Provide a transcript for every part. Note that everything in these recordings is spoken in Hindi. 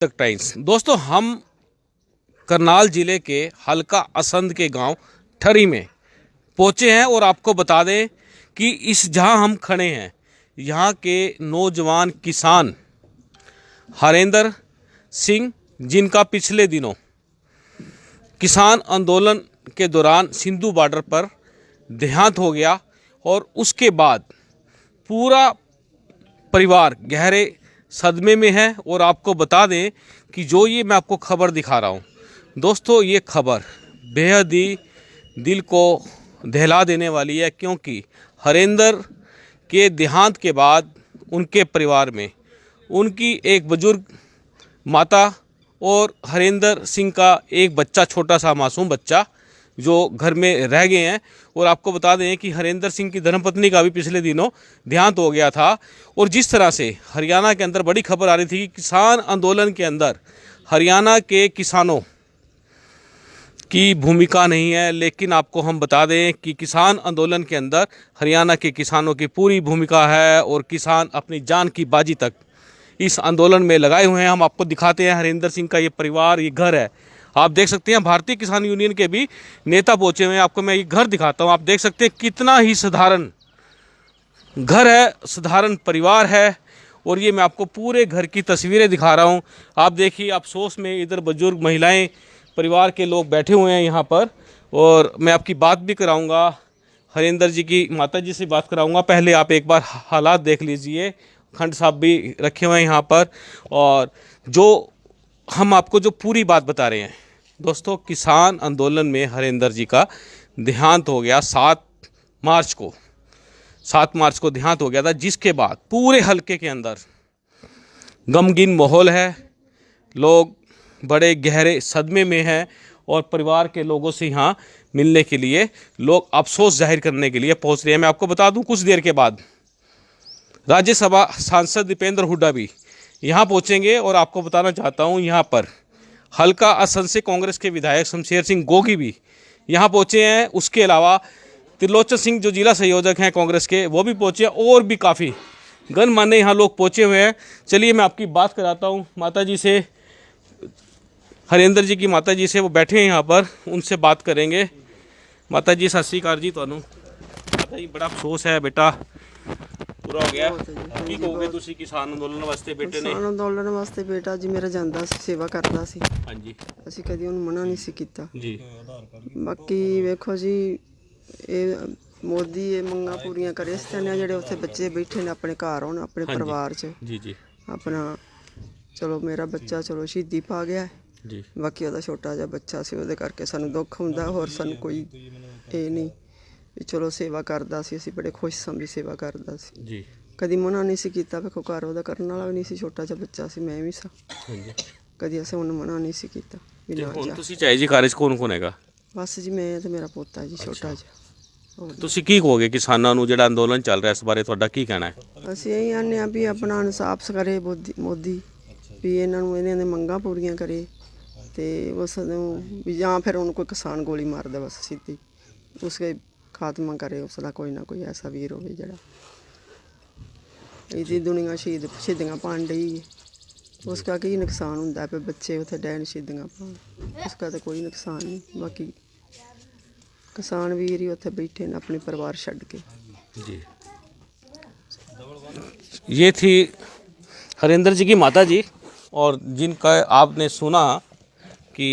तक टाइम्स। दोस्तों, हम करनाल जिले के हल्का असंध के गांव ठरी में पहुंचे हैं और आपको बता दें कि इस जहां हम खड़े हैं यहां के नौजवान किसान हरेंद्र सिंह, जिनका पिछले दिनों किसान आंदोलन के दौरान सिंधु बॉर्डर पर देहांत हो गया और उसके बाद पूरा परिवार गहरे सदमे में है। और आपको बता दें कि जो ये मैं आपको खबर दिखा रहा हूँ दोस्तों, ये खबर बेहद ही दिल को दहला देने वाली है, क्योंकि हरेंद्र के देहांत के बाद उनके परिवार में उनकी एक बुजुर्ग माता और हरेंद्र सिंह का एक बच्चा, छोटा सा मासूम बच्चा जो घर में रह गए हैं। और आपको बता दें कि हरेंद्र सिंह की धर्मपत्नी का भी पिछले दिनों देहांत हो गया था। और जिस तरह से हरियाणा के अंदर बड़ी खबर आ रही थी कि किसान आंदोलन के अंदर हरियाणा के किसानों की भूमिका नहीं है, लेकिन आपको हम बता दें कि किसान आंदोलन के अंदर हरियाणा के किसानों की पूरी भूमिका है और किसान अपनी जान की बाजी तक इस आंदोलन में लगाए हुए हैं। हम आपको दिखाते हैं हरेंद्र सिंह का ये परिवार, ये घर है। आप देख सकते हैं भारतीय किसान यूनियन के भी नेता पहुंचे हुए हैं। आपको मैं ये घर दिखाता हूं। आप देख सकते हैं कितना ही साधारण घर है, साधारण परिवार है। और ये मैं आपको पूरे घर की तस्वीरें दिखा रहा हूं। आप देखिए, अफसोस में इधर बुजुर्ग महिलाएं, परिवार के लोग बैठे हुए हैं यहाँ पर। और मैं आपकी बात भी कराऊंगा, हरेंद्र जी की माता जी से बात कराऊंगा। पहले आप एक बार हालात देख लीजिए। खंड साहब भी रखे हुए हैं यहाँ पर। और जो हम आपको जो पूरी बात बता रहे हैं दोस्तों, किसान आंदोलन में हरेंद्र जी का देहांत हो गया 7 मार्च को देहांत हो गया था, जिसके बाद पूरे हलके के अंदर गमगीन माहौल है। लोग बड़े गहरे सदमे में हैं और परिवार के लोगों से यहाँ मिलने के लिए लोग अफसोस जाहिर करने के लिए पहुँच रहे हैं। मैं आपको बता दूं, कुछ देर के बाद राज्यसभा सांसद दीपेंद्र हुड्डा भी यहाँ पहुँचेंगे। और आपको बताना चाहता हूँ, यहाँ पर हल्का असंध से कांग्रेस के विधायक शमशेर सिंह गोगी भी यहाँ पहुँचे हैं। उसके अलावा त्रिलोचन सिंह जो जिला संयोजक हैं कांग्रेस के, वो भी पहुँचे हैं। और भी काफ़ी गणमान्य यहाँ लोग पहुँचे हुए हैं। चलिए मैं आपकी बात कराता हूँ माता जी से, हरेंद्र जी की माता जी से। वो बैठे हैं यहाँ पर, उनसे बात करेंगे। माता जी सत श्री अकाल जी। ਤੁਹਾਨੂੰ माता जी बड़ा अफसोस है, बेटा पूरा हो ਗਿਆ। ਕੀ ਕਹੋਗੇ ਤੁਸੀਂ ਕਿਸਾਨ ਅੰਦੋਲਨ ਵਾਸਤੇ ਬੇਟੇ ਨੇ? ਕਿਸਾਨ ਅੰਦੋਲਨ ਵਾਸਤੇ ਬੇਟਾ ਜੀ ਮੇਰਾ ਜਾਂਦਾ ਸੀ, ਸੇਵਾ ਕਰਦਾ ਸੀ। ਹਾਂਜੀ, ਅਸੀਂ ਕਦੀ ਉਹਨੂੰ ਮਨਾ ਨਹੀਂ ਸੀ ਕੀਤਾ ਜੀ। ਬਾਕੀ ਵੇਖੋ ਜੀ, ਇਹ ਮੋਦੀ ਇਹ ਮੰਗਾਂ ਪੂਰੀਆਂ ਕਰੇ ਇਸ ਤਰ੍ਹਾਂ ਜਿਹੜੇ ਉੱਥੇ ਬੱਚੇ ਬੈਠੇ ਨੇ ਆਪਣੇ ਘਰ ਹੋਣ, ਆਪਣੇ ਪਰਿਵਾਰ 'ਚ ਜੀ ਜੀ ਆਪਣਾ। ਚਲੋ ਮੇਰਾ ਬੱਚਾ ਚਲੋ ਸ਼ਹੀਦੀ ਪਾ ਗਿਆ ਜੀ। ਬਾਕੀ ਉਹਦਾ ਛੋਟਾ ਜਿਹਾ ਬੱਚਾ ਸੀ, ਉਹਦੇ ਕਰਕੇ ਸਾਨੂੰ ਦੁੱਖ ਹੁੰਦਾ। ਹੋਰ ਸਾਨੂੰ ਕੋਈ ਇਹ ਨਹੀਂ ਵੀ ਚਲੋ ਸੇਵਾ ਕਰਦਾ ਸੀ, ਅਸੀਂ ਬੜੇ ਖੁਸ਼ ਸਾਂ ਵੀ ਸੇਵਾ ਕਰਦਾ ਸੀ ਜੀ। ਕਦੀ ਮਨਾ ਨਹੀਂ ਸੀ ਕੀਤਾ। ਵੇਖੋ ਘਰ ਉਹਦਾ ਕਰਨ ਵਾਲਾ ਵੀ ਨਹੀਂ ਸੀ, ਛੋਟਾ ਜਿਹਾ ਬੱਚਾ ਸੀ, ਮੈਂ ਵੀ ਸਾਂ। ਹਾਂਜੀ। ਕਦੀ ਅਸੀਂ ਉਹਨੂੰ ਮਨਾ ਨਹੀਂ ਸੀ ਕੀਤਾ ਵੀ ਤੇ ਨਾ ਹੁਣ ਜਾ। ਤੁਸੀਂ ਚਾਹੇ ਜੀ ਕਾਰਜ ਕੌਣ ਹੈਗਾ? ਬਸ ਜੀ ਮੈਂ ਤੇ ਮੇਰਾ ਪੋਤਾ ਜੀ, ਛੋਟਾ ਜਿਹਾ। ਹੋਰ ਤੁਸੀਂ ਕੀ ਕਹੋਗੇ ਕਿਸਾਨਾਂ ਨੂੰ, ਜਿਹੜਾ ਅੰਦੋਲਨ ਚੱਲ ਰਿਹਾ, ਇਸ ਬਾਰੇ ਤੁਹਾਡਾ ਕੀ ਕਹਿਣਾ ਹੈ? ਅਸੀਂ ਇਹੀ ਆਨੇ ਆ ਵੀ ਆਪਣਾ ਇਨਸਾਫ ਕਰੇ ਮੋਦੀ, ਵੀ ਇਹਨਾਂ ਨੂੰ ਇਹਨਾਂ ਦੀਆਂ ਮੰਗਾਂ ਪੂਰੀਆਂ ਕਰੇ ਤੇ ਉਸ ਨੂੰ ਵੀ, ਜਾਂ ਫਿਰ ਉਹਨੂੰ ਕੋਈ ਕਿਸਾਨ ਗੋਲੀ ਮਾਰ ਦੇ ਬਸ ਸਿੱਧੀ, ਉਸਕੇ ਖਾਤਮਾ करे। उसका कोई ना कोई ऐसा वीर हो जरा ਇਹਦੀ ਦੁਨੀਆ ਸ਼ਹੀਦੀਆਂ ਪਾਣ ਡਈ, ਉਸका ਕੀ ਨੁਕਸਾਨ ਹੁੰਦਾ ਪਏ ਬੱਚੇ ਉੱਥੇ ਡੈਣ ਸ਼ਹੀਦੀਆਂ ਪਾਣ, ਉਸका ਤਾਂ ਕੋਈ ਨੁਕਸਾਨ नहीं। बाकी किसान वीर ही उत्थे बैठे ने अपने परिवार छड्ड के। जी, ये थी हरेंद्र जी की माता जी, और जिनका आपने सुना कि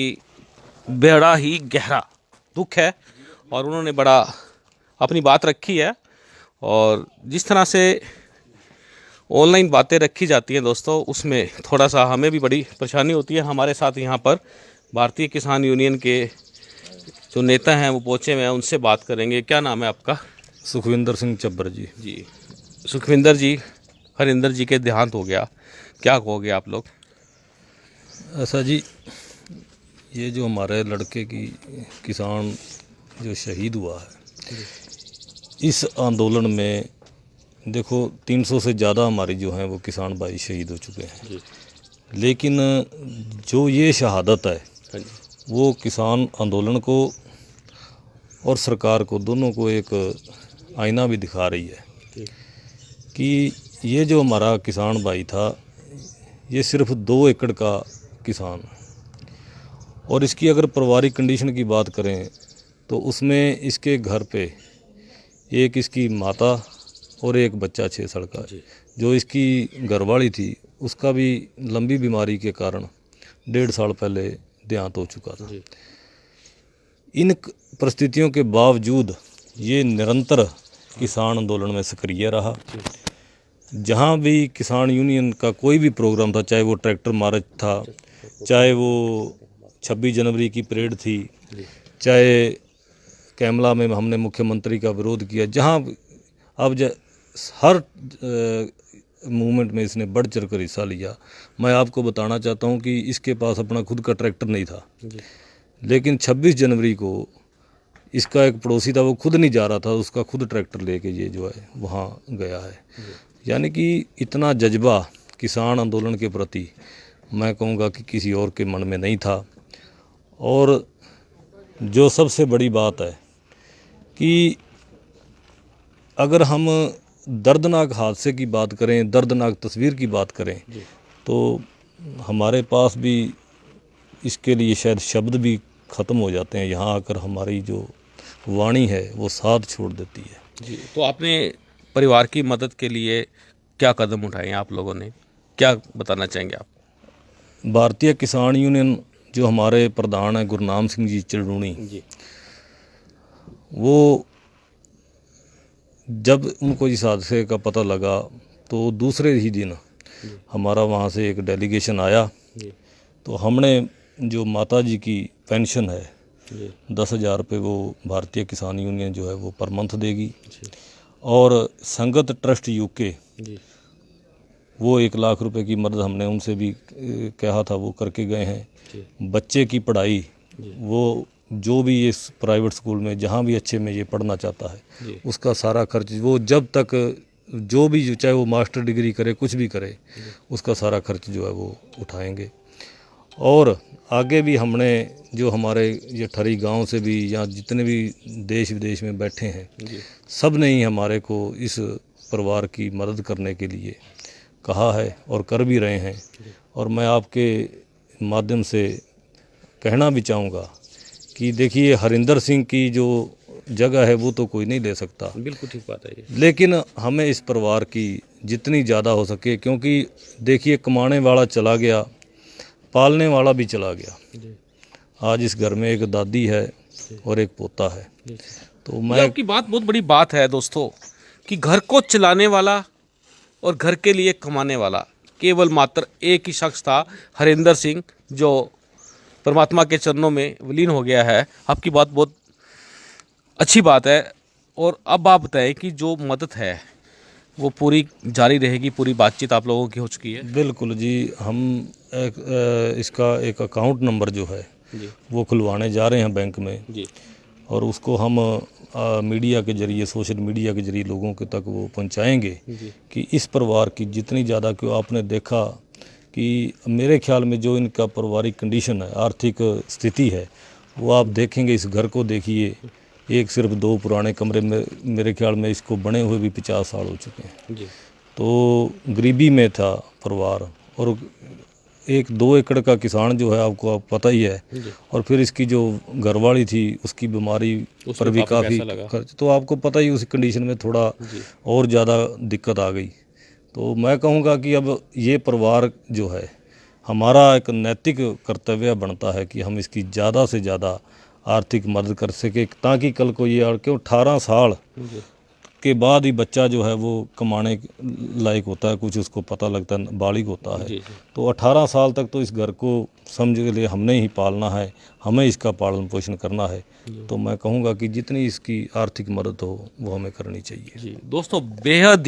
बड़ा ही गहरा दुख है और उन्होंने बड़ा अपनी बात रखी है। और जिस तरह से ऑनलाइन बातें रखी जाती हैं दोस्तों, उसमें थोड़ा सा हमें भी बड़ी परेशानी होती है। हमारे साथ यहाँ पर भारतीय किसान यूनियन के जो नेता हैं वो पहुँचे हुए हैं, उनसे बात करेंगे। क्या नाम है आपका? सुखविंदर सिंह चब्बर जी। जी, सुखविंदर जी, हरेंद्र जी के देहांत हो गया, क्या कहोगे आप लोग? ऐसा जी, ये जो हमारे लड़के की किसान जो शहीद हुआ है, इस आंदोलन में देखो 300 से ज़्यादा हमारी जो हैं वो किसान भाई शहीद हो चुके हैं। लेकिन जो ये शहादत है वो किसान आंदोलन को और सरकार को, दोनों को एक आईना भी दिखा रही है कि ये जो हमारा किसान भाई था, ये सिर्फ 2 एकड़ का किसान, और इसकी अगर पारिवारिक कंडीशन की बात करें तो उसमें इसके घर पे एक इसकी माता और एक बच्चा 6 साल का, जो इसकी घरवाली थी उसका भी लंबी बीमारी के कारण 1.5 साल पहले देहांत हो चुका था। इन परिस्थितियों के बावजूद ये निरंतर किसान आंदोलन में सक्रिय रहा। जहाँ भी किसान यूनियन का कोई भी प्रोग्राम था, चाहे वो ट्रैक्टर मार्च था, चाहे वो 26 जनवरी की परेड थी, चाहे कैमला में हमने मुख्यमंत्री का विरोध किया, जहाँ अब हर मूवमेंट में इसने बढ़ चढ़ कर हिस्सा लिया। मैं आपको बताना चाहता हूँ कि इसके पास अपना खुद का ट्रैक्टर नहीं था, लेकिन 26 जनवरी को इसका एक पड़ोसी था, वो खुद नहीं जा रहा था, उसका खुद ट्रैक्टर लेके ये जो है वहाँ गया है। यानी कि इतना जज्बा किसान आंदोलन के प्रति मैं कहूँगा कि किसी और के मन में नहीं था। और जो सबसे बड़ी बात है कि अगर हम दर्दनाक हादसे की बात करें, दर्दनाक तस्वीर की बात करें, तो हमारे पास भी इसके लिए शायद शब्द भी ख़त्म हो जाते हैं। यहाँ आकर हमारी जो वाणी है वो साथ छोड़ देती है। जी, तो आपने परिवार की मदद के लिए क्या कदम उठाए हैं आप लोगों ने, क्या बताना चाहेंगे आप? भारतीय किसान यूनियन जो हमारे प्रधान हैं गुरनाम सिंह जी चिड़ूणी जी, वो जब उनको इस हादसे का पता लगा तो दूसरे ही दिन हमारा वहाँ से एक डेलीगेशन आया। तो हमने जो माता जी की पेंशन है 10,000 रुपये वो भारतीय किसान यूनियन जो है वो पर मंथ देगी, और संगत ट्रस्ट यूके वो 1 लाख रुपए की मदद हमने उनसे भी कहा था, वो करके गए हैं। बच्चे की पढ़ाई वो जो भी ये प्राइवेट स्कूल में जहाँ भी अच्छे में ये पढ़ना चाहता है उसका सारा खर्च वो जब तक जो भी चाहे वो मास्टर डिग्री करे कुछ भी करे उसका सारा खर्च जो है वो उठाएंगे। और आगे भी हमने जो हमारे ये ठरी गांव से भी या जितने भी देश विदेश में बैठे हैं सब ने ही हमारे को इस परिवार की मदद करने के लिए कहा है और कर भी रहे हैं। और मैं आपके माध्यम से कहना भी चाहूँगा कि देखिए हरिंदर सिंह की जो जगह है वो तो कोई नहीं ले सकता, बिल्कुल ठीक बात है ये। लेकिन हमें इस परिवार की जितनी ज़्यादा हो सके, क्योंकि देखिए कमाने वाला चला गया, पालने वाला भी चला गया। आज इस घर में एक दादी है और एक पोता है। तो मैं आपकी बात बहुत बड़ी बात है दोस्तों कि घर को चलाने वाला और घर के लिए कमाने वाला केवल मात्र एक ही शख्स था, हरिंदर सिंह, जो परमात्मा के चरणों में विलीन हो गया है। आपकी बात बहुत अच्छी बात है। और अब आप बताएं कि जो मदद है वो पूरी जारी रहेगी, पूरी बातचीत आप लोगों की हो चुकी है? बिल्कुल जी, हम इसका एक अकाउंट नंबर जो है जी, वो खुलवाने जा रहे हैं बैंक में जी, और उसको हम मीडिया के जरिए, सोशल मीडिया के जरिए लोगों के तक वो पहुंचाएंगे कि इस परिवार की जितनी ज़्यादा, क्यों आपने देखा कि मेरे ख्याल में जो इनका पारिवारिक कंडीशन है, आर्थिक स्थिति है, वो आप देखेंगे इस घर को देखिए, एक सिर्फ 2 पुराने कमरे में मेरे ख्याल में इसको बने हुए भी 50 साल हो चुके हैं। जी, तो गरीबी में था परिवार, और एक 2 एकड़ का किसान जो है आपको पता ही है, और फिर इसकी जो घरवाली थी उसकी बीमारी पर भी काफ़ी खर्च, तो आपको पता ही उस कंडीशन में थोड़ा और ज़्यादा दिक्कत आ गई। तो मैं कहूँगा कि अब ये परिवार जो है हमारा एक नैतिक कर्तव्य बनता है कि हम इसकी ज़्यादा से ज़्यादा आर्थिक मदद कर सके, ताकि कल को ये क्यों 18 साल के बाद ही बच्चा जो है वो कमाने लायक होता है, कुछ उसको पता लगता है, बालिग होता है। तो 18 साल तक तो इस घर को समझ के लिए हमने ही पालना है, हमें इसका पालन पोषण करना है। तो मैं कहूँगा कि जितनी इसकी आर्थिक मदद हो वो हमें करनी चाहिए। जी दोस्तों, बेहद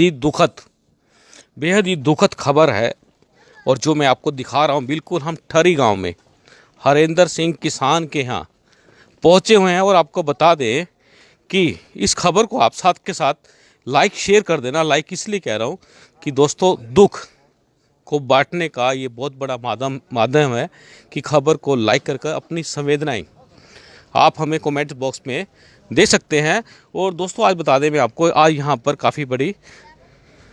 ही दुखद खबर है। और जो मैं आपको दिखा रहा हूँ, बिल्कुल हम ठरी गांव में हरिंदर सिंह किसान के यहाँ पहुँचे हुए हैं। और आपको बता दें कि इस खबर को आप साथ के साथ लाइक शेयर कर देना। लाइक इसलिए कह रहा हूँ कि दोस्तों, दुख को बांटने का ये बहुत बड़ा माध्यम है कि खबर को लाइक करके अपनी संवेदनाएं आप हमें कमेंट बॉक्स में दे सकते हैं। और दोस्तों, आज बता दें मैं आपको, आज यहाँ पर काफ़ी बड़ी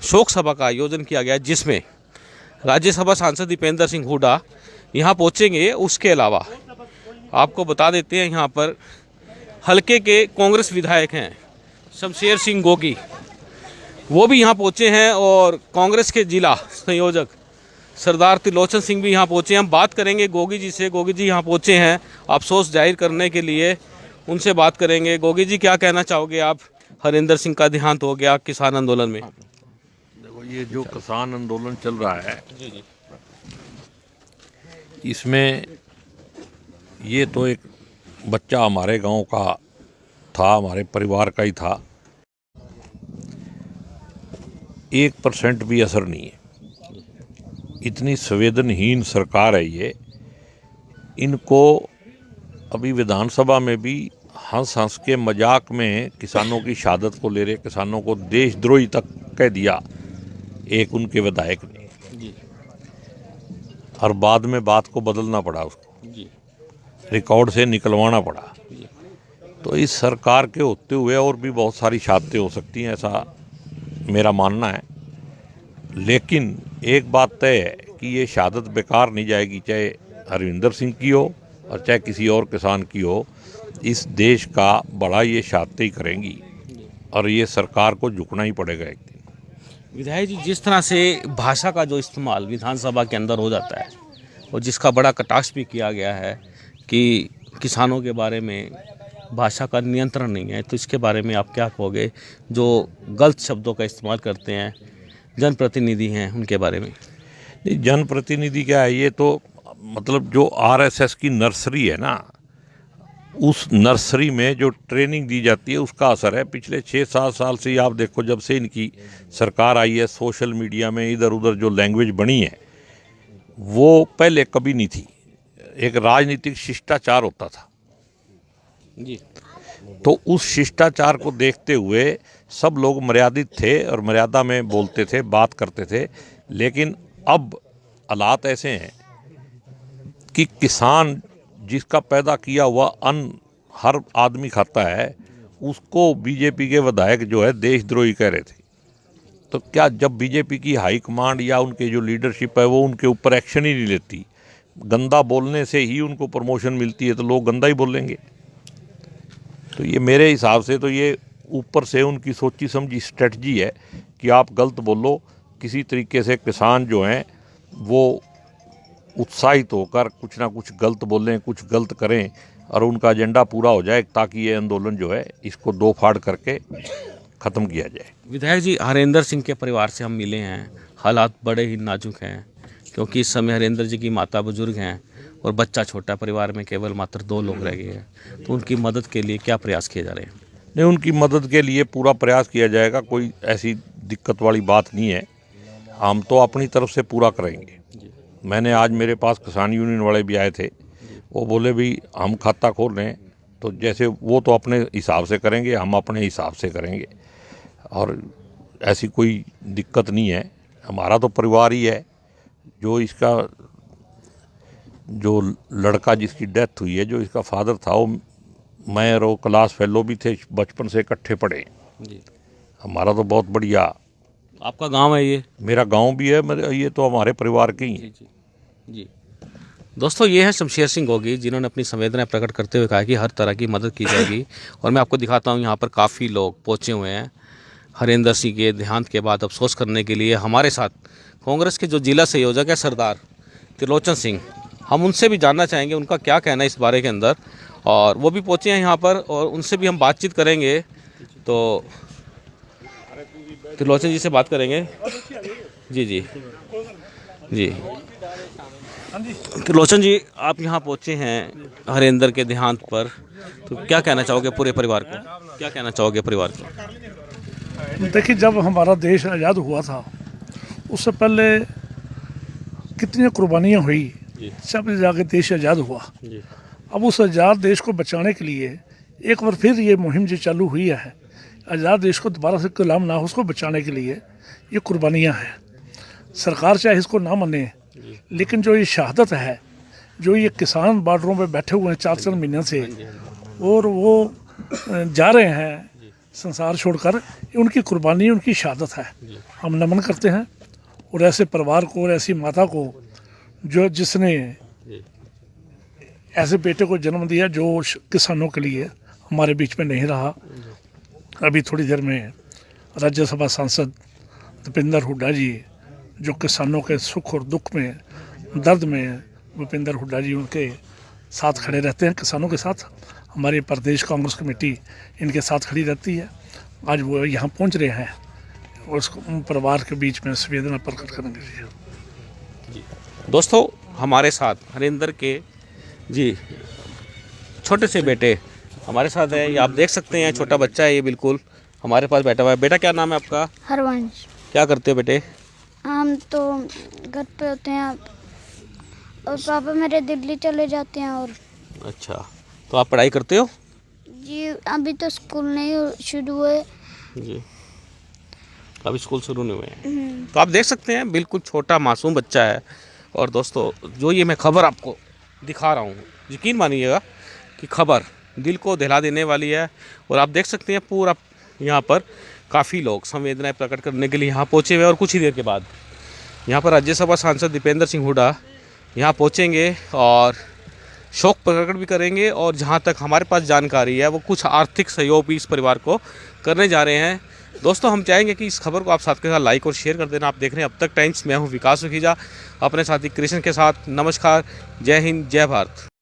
शोक सभा का आयोजन किया गया, जिसमें राज्यसभा सांसद दीपेंद्र सिंह हुड्डा यहाँ पहुँचेंगे। उसके अलावा आपको बता देते हैं यहाँ पर हलके के कांग्रेस विधायक हैं शमशेर सिंह गोगी, वो भी यहाँ पहुँचे हैं और कांग्रेस के जिला संयोजक सरदार त्रिलोचन सिंह भी यहाँ पहुँचे हैं। हम बात करेंगे गोगी जी से। गोगी जी यहाँ पहुँचे हैं अफसोस जाहिर करने के लिए, उनसे बात करेंगे। गोगी जी, क्या कहना चाहोगे आप? हरेंद्र सिंह का देहांत हो गया किसान आंदोलन में। देखो, ये जो किसान आंदोलन चल रहा है इसमें ये तो एक बच्चा हमारे गांव का था, हमारे परिवार का ही था। 1% भी असर नहीं है। इतनी संवेदनहीन सरकार है ये। इनको अभी विधानसभा में भी हंस हंस के मजाक में किसानों की शहादत को ले रहे, किसानों को देशद्रोही तक कह दिया एक उनके विधायक ने, और बाद में बात को बदलना पड़ा, उसको रिकॉर्ड से निकलवाना पड़ा। तो इस सरकार के होते हुए और भी बहुत सारी शहादतें हो सकती हैं, ऐसा मेरा मानना है। लेकिन एक बात तय है कि ये शहादत बेकार नहीं जाएगी, चाहे हरविंदर सिंह की हो और चाहे किसी और किसान की हो। इस देश का बड़ा ये शहादतें ही करेंगी और ये सरकार को झुकना ही पड़ेगा एक दिन। विधायक जी, जिस तरह से भाषा का जो इस्तेमाल विधानसभा के अंदर हो जाता है और जिसका बड़ा कटाक्ष भी किया गया है कि किसानों के बारे में भाषा का नियंत्रण नहीं है, तो इसके बारे में आप क्या कहोगे? जो गलत शब्दों का इस्तेमाल करते हैं जनप्रतिनिधि हैं, उनके बारे में। नहीं, जनप्रतिनिधि क्या है, ये तो मतलब जो आरएसएस की नर्सरी है ना, उस नर्सरी में जो ट्रेनिंग दी जाती है उसका असर है। पिछले 6-7 साल से आप देखो, जब से इनकी सरकार आई है, सोशल मीडिया में इधर उधर जो लैंग्वेज बनी है वो पहले कभी नहीं थी। एक राजनीतिक शिष्टाचार होता था जी, तो उस शिष्टाचार को देखते हुए सब लोग मर्यादित थे और मर्यादा में बोलते थे, बात करते थे। लेकिन अब हालात ऐसे हैं कि किसान जिसका पैदा किया हुआ अन्न हर आदमी खाता है, उसको बीजेपी के विधायक जो है देशद्रोही कह रहे थे। तो क्या जब बीजेपी की हाई कमांड या उनके जो लीडरशिप है वो उनके ऊपर एक्शन ही नहीं लेती, गंदा बोलने से ही उनको प्रमोशन मिलती है, तो लोग गंदा ही बोलेंगे। तो ये मेरे हिसाब से तो ये ऊपर से उनकी सोची समझी स्ट्रेटजी है कि आप गलत बोलो, किसी तरीके से किसान जो हैं वो उत्साहित होकर कुछ ना कुछ गलत बोलें, कुछ गलत करें और उनका एजेंडा पूरा हो जाए, ताकि ये आंदोलन जो है इसको दो फाड़ करके ख़त्म किया जाए। विधायक जी, हरेंद्र सिंह के परिवार से हम मिले हैं। हालात बड़े ही नाजुक हैं क्योंकि इस समय हरेंद्र जी की माता बुजुर्ग हैं और बच्चा छोटा, परिवार में केवल मात्र 2 लोग रह गए हैं। तो उनकी मदद के लिए क्या प्रयास किए जा रहे हैं? नहीं, उनकी मदद के लिए पूरा प्रयास किया जाएगा, कोई ऐसी दिक्कत वाली बात नहीं है। हम तो अपनी तरफ से पूरा करेंगे। मैंने आज, मेरे पास किसान यूनियन वाले भी आए थे, वो बोले भी हम खाता खोल रहे हैं, तो जैसे वो तो अपने हिसाब से करेंगे, हम अपने हिसाब से करेंगे और ऐसी कोई दिक्कत नहीं है। हमारा तो परिवार ही है। जो इसका जो लड़का जिसकी डेथ हुई है, जो इसका फादर था, वो मैं और वो क्लास फेलो भी थे, बचपन से इकट्ठे पढ़े जी। हमारा तो बहुत बढ़िया। आपका गांव है ये? मेरा गांव भी है, ये तो हमारे परिवार के ही हैं। जी। दोस्तों, ये है शमशेर सिंह गोगी, जिन्होंने अपनी संवेदनाएं प्रकट करते हुए कहा कि हर तरह की मदद की जाएगी। और मैं आपको दिखाता हूँ, यहाँ पर काफ़ी लोग पहुँचे हुए हैं हरेंद्र सिंह के देहांत के बाद अफसोस करने के लिए। हमारे साथ कांग्रेस के जो जिला संयोजक है सरदार त्रिलोचन सिंह, हम उनसे भी जानना चाहेंगे उनका क्या कहना है इस बारे के अंदर, और वो भी पहुँचे हैं यहाँ पर और उनसे भी हम बातचीत करेंगे। तो त्रिलोचन जी से बात करेंगे। जी जी जी। त्रिलोचन जी, आप यहाँ पहुँचे हैं हरेंद्र के देहांत पर, तो क्या कहना चाहोगे पूरे परिवार को? क्या कहना चाहोगे परिवार को? देखिए, जब हमारा देश आज़ाद हुआ था उससे पहले कितनी कुर्बानियाँ हुई, सब जाके देश आज़ाद हुआ। अब उस आज़ाद देश को बचाने के लिए एक बार फिर ये मुहिम जो चालू हुई है, आज़ाद देश को दोबारा से गुलाम ना हो, उसको बचाने के लिए ये कुर्बानियाँ हैं। सरकार चाहे इसको ना माने, लेकिन जो ये शहादत है, जो ये किसान बॉर्डरों पे बैठे हुए हैं 4-4 महीने से और वो जा रहे हैं संसार छोड़कर, उनकी कुर्बानी, उनकी शहादत है। हम नमन करते हैं और ऐसे परिवार को और ऐसी माता को जो जिसने ऐसे बेटे को जन्म दिया जो किसानों के लिए हमारे बीच में नहीं रहा। अभी थोड़ी देर में राज्यसभा सांसद भूपेंद्र हुड्डा जी, जो किसानों के सुख और दुख में, दर्द में भूपेंद्र हुड्डा जी उनके साथ खड़े रहते हैं, किसानों के साथ। हमारी प्रदेश कांग्रेस कमेटी इनके साथ खड़ी रहती है। आज वो यहाँ पहुँच रहे हैं और उस परिवार के बीच में संवेदना प्रकट करने के लिए। दोस्तों, हमारे साथ हरिंदर के जी छोटे से बेटे हमारे साथ है। ये आप देख सकते हैं, छोटा बच्चा है ये, बिल्कुल हमारे पास बैठा हुआ है। बेटा क्या नाम है आपका? हरवंश। क्या करते हो बेटे? हम तो घर पे होते हैं और पापा मेरे दिल्ली चले जाते हैं। और अच्छा, तो आप पढ़ाई करते हो? जी अभी तो स्कूल नहीं शुरू हुए जी, अभी स्कूल शुरू नहीं हुए हैं। तो आप देख सकते हैं, बिल्कुल छोटा मासूम बच्चा है। और दोस्तों, जो ये मैं खबर आपको दिखा रहा हूँ, यकीन मानिएगा कि खबर दिल को दहिला देने वाली है। और आप देख सकते हैं पूरा यहाँ पर काफ़ी लोग संवेदनाएं प्रकट करने के लिए यहाँ पहुँचे हुए। और कुछ ही देर के बाद यहाँ पर राज्यसभा सांसद दीपेंद्र सिंह हुड्डा यहाँ पहुँचेंगे और शोक प्रकट भी करेंगे। और जहाँ तक हमारे पास जानकारी है, वो कुछ आर्थिक सहयोग भी इस परिवार को करने जा रहे हैं। दोस्तों, हम चाहेंगे कि इस खबर को आप साथ के साथ लाइक और शेयर कर देना। आप देख रहे हैं अब तक टाइम्स, मैं हूँ विकास सुखीजा, अपने साथी कृष्ण के साथ। नमस्कार, जय हिंद, जय भारत।